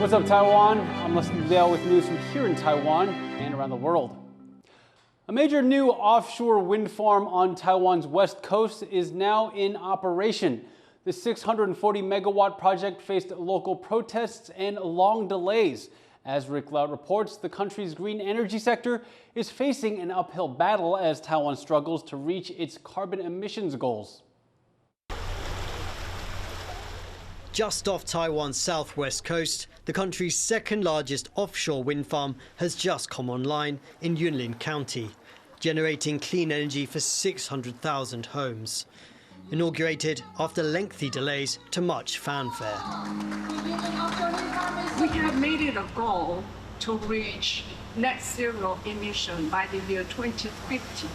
What's up, Taiwan? I'm listening to Liao with news from here in Taiwan and around the world. A major new offshore wind farm on Taiwan's west coast is now in operation. The 640 megawatt project faced local protests and long delays. As Liao reports, the country's green energy sector is facing an uphill battle as Taiwan struggles to reach its carbon emissions goals. Just off Taiwan's southwest coast, the country's second largest offshore wind farm has just come online in Yunlin County, generating clean energy for 600,000 homes. Inaugurated after lengthy delays to much fanfare. We have made it a goal to reach net zero emission by the year 2050.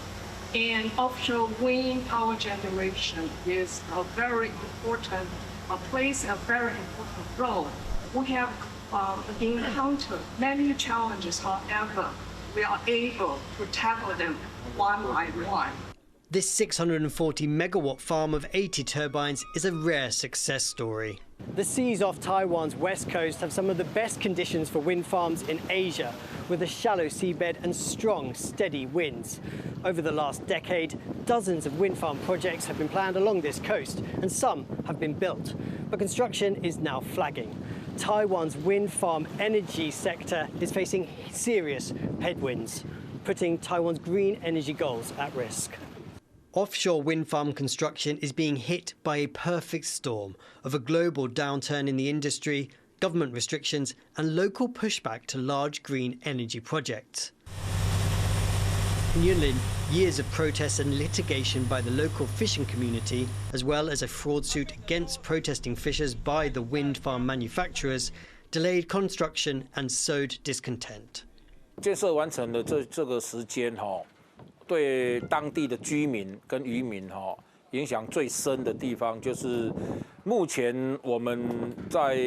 And offshore wind power generation is a very important plays a very important role. We have encountered many challenges, however, we are able to tackle them one by one. This 640 megawatt farm of 80 turbines is a rare success story. The seas off Taiwan's west coast have some of the best conditions for wind farms in Asia, with a shallow seabed and strong, steady winds. Over the last decade, dozens of wind farm projects have been planned along this coast, and some have been built. But construction is now flagging. Taiwan's wind farm energy sector is facing serious headwinds, putting Taiwan's green energy goals at risk. Offshore wind farm construction is being hit by a perfect storm of a global downturn in the industry, government restrictions, and local pushback to large green energy projects. In Yunlin, years of protests and litigation by the local fishing community, as well as a fraud suit against protesting fishers by the wind farm manufacturers, delayed construction and sowed discontent. 建设完成的这个时间对当地的居民跟渔民影响最深的地方，就是目前我们在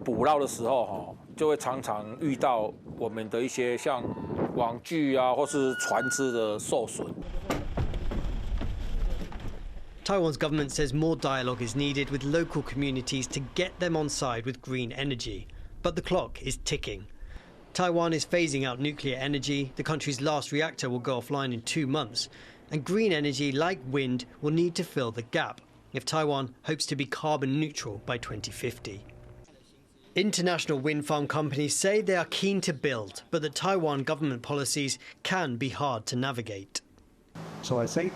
捕捞的时候就会常常遇到我们的一些像网具啊，或是船只的受损。Taiwan's government says more dialogue is needed with local communities to get them on side with green energy, but the clock is ticking. Taiwan is phasing out nuclear energy. The country's last reactor will go offline in 2 months. And green energy, like wind, will need to fill the gap if Taiwan hopes to be carbon neutral by 2050. International wind farm companies say they are keen to build, but that Taiwan government policies can be hard to navigate. So I think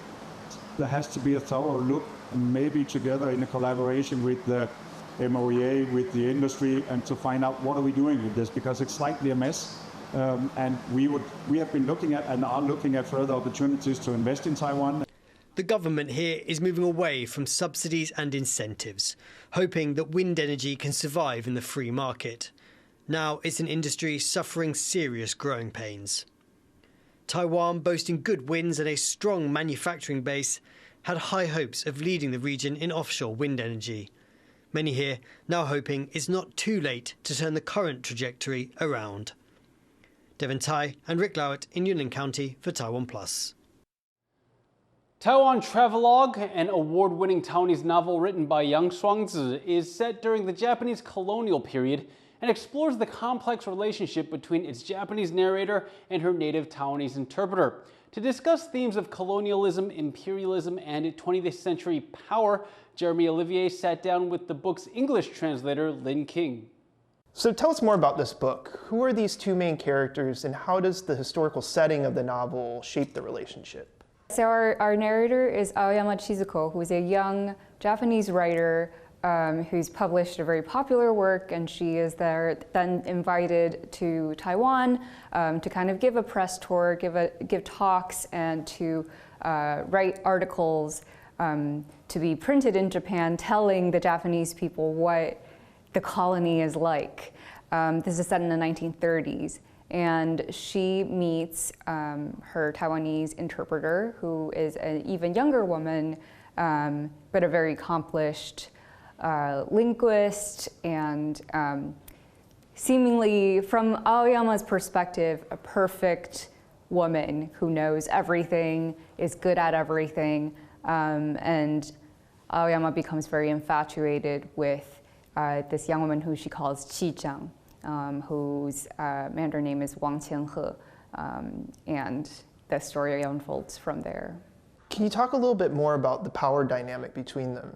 there has to be a thorough look, maybe together in a collaboration with the MOEA, with the industry, and to find out what are we doing with this, because it's slightly a mess. And we have been looking at and are looking at further opportunities to invest in Taiwan. The government here is moving away from subsidies and incentives, hoping that wind energy can survive in the free market. Now it's an industry suffering serious growing pains. Taiwan, boasting good winds and a strong manufacturing base, had high hopes of leading the region in offshore wind energy. Many here now hoping it's not too late to turn the current trajectory around. Devin Tai and Liao in Yunlin County for TaiwanPlus. Taiwan Travelogue, an award-winning Taiwanese novel written by Yang Shuangzi, is set during the Japanese colonial period and explores the complex relationship between its Japanese narrator and her native Taiwanese interpreter. To discuss themes of colonialism, imperialism, and 20th century power, Jeremy Olivier sat down with the book's English translator, Lin King. So tell us more about this book. Who are these two main characters, and how does the historical setting of the novel shape the relationship? So our narrator is Aoyama Chizuko, who is a young Japanese writer who's published a very popular work, and she is then invited to Taiwan to kind of give a press tour, give talks, and to write articles to be printed in Japan, telling the Japanese people what the colony is like. This is set in the 1930s. And she meets her Taiwanese interpreter, who is an even younger woman, but a very accomplished linguist, and seemingly, from Aoyama's perspective, a perfect woman who knows everything, is good at everything, and Aoyama becomes very infatuated with this young woman who she calls Qi Zhang, whose Mandarin name is Wang Qianhe, and the story unfolds from there. Can you talk a little bit more about the power dynamic between them?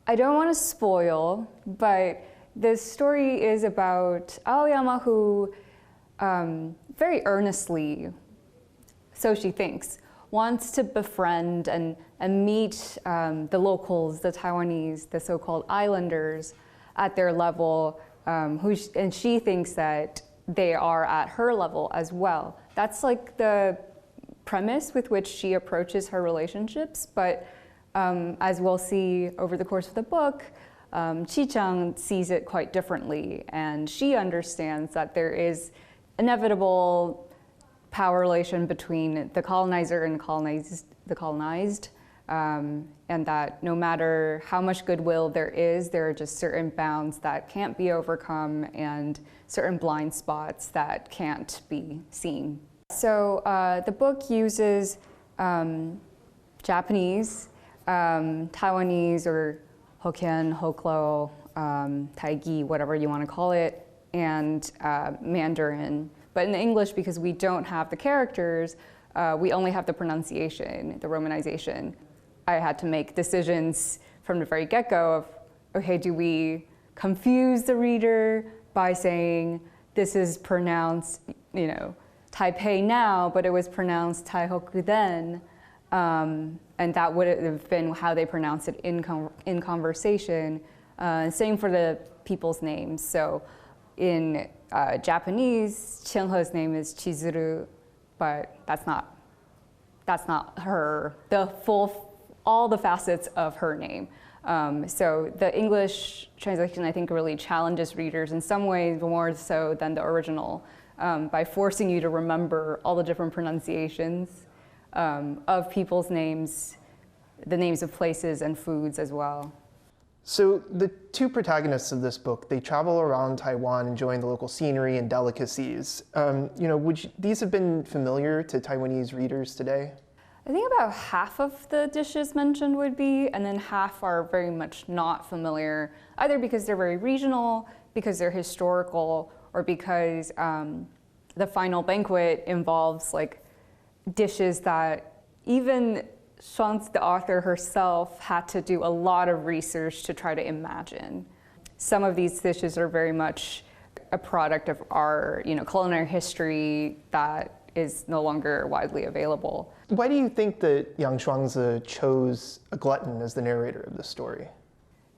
I don't want to spoil, but the story is about Aoyama, who very earnestly, so she thinks, wants to befriend and meet the locals, the Taiwanese, the so-called islanders at their level, and she thinks that they are at her level as well. That's like the premise with which she approaches her relationships, but as we'll see over the course of the book, Qi Zhang sees it quite differently, and she understands that there is inevitable power relation between the colonizer and the colonized, and that no matter how much goodwill there are just certain bounds that can't be overcome and certain blind spots that can't be seen. So the book uses Japanese, Taiwanese, or Hokkien, Hoklo, Taigi, whatever you want to call it, and Mandarin. But in English, because we don't have the characters, we only have the pronunciation, the romanization. I had to make decisions from the very get-go of, okay, do we confuse the reader by saying this is pronounced, Taipei now, but it was pronounced Taihoku then, and that would have been how they pronounce it in conversation. Same for the people's names. So in Japanese, Qianhe's name is Chizuru, but that's not her, all the facets of her name. So the English translation, I think, really challenges readers in some ways more so than the original, by forcing you to remember all the different pronunciations of people's names, the names of places and foods as well. So the two protagonists of this book, they travel around Taiwan enjoying the local scenery and delicacies. Would these have been familiar to Taiwanese readers today? I think about half of the dishes mentioned would be, and then half are very much not familiar, either because they're very regional, because they're historical, or because the final banquet involves like dishes that even Shuangzi, the author herself, had to do a lot of research to try to imagine. Some of these dishes are very much a product of our, culinary history that is no longer widely available. Why do you think that Yang Shuangzi chose a glutton as the narrator of the story?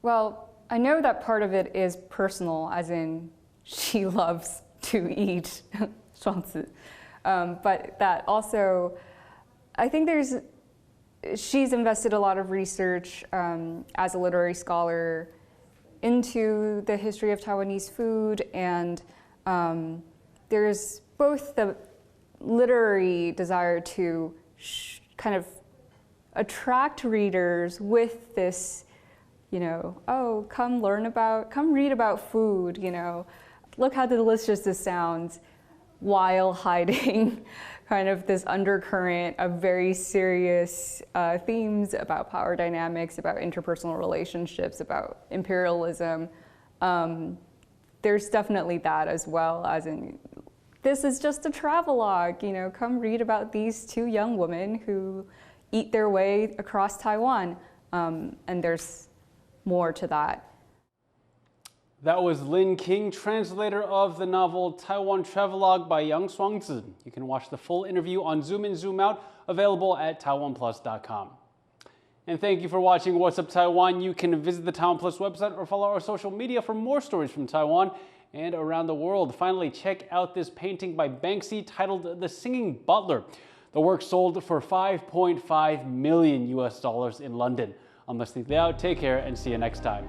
Well, I know that part of it is personal, as in she loves to eat Shuangzi, but that also, I think she's invested a lot of research as a literary scholar into the history of Taiwanese food, and there's both the literary desire to kind of attract readers with this, oh, come read about food, look how delicious this sounds, while hiding kind of this undercurrent of very serious themes about power dynamics, about interpersonal relationships, about imperialism. There's definitely that as well, as in, this is just a travelogue, come read about these two young women who eat their way across Taiwan. And there's more to that. That was Lin King, translator of the novel Taiwan Travelogue by Yang Shuangzi. You can watch the full interview on Zoom In, Zoom Out, available at TaiwanPlus.com. And thank you for watching What's Up Taiwan. You can visit the TaiwanPlus website or follow our social media for more stories from Taiwan and around the world. Finally, check out this painting by Banksy titled The Singing Butler. The work sold for $5.5 million in London. I'm Liao. Take care and see you next time.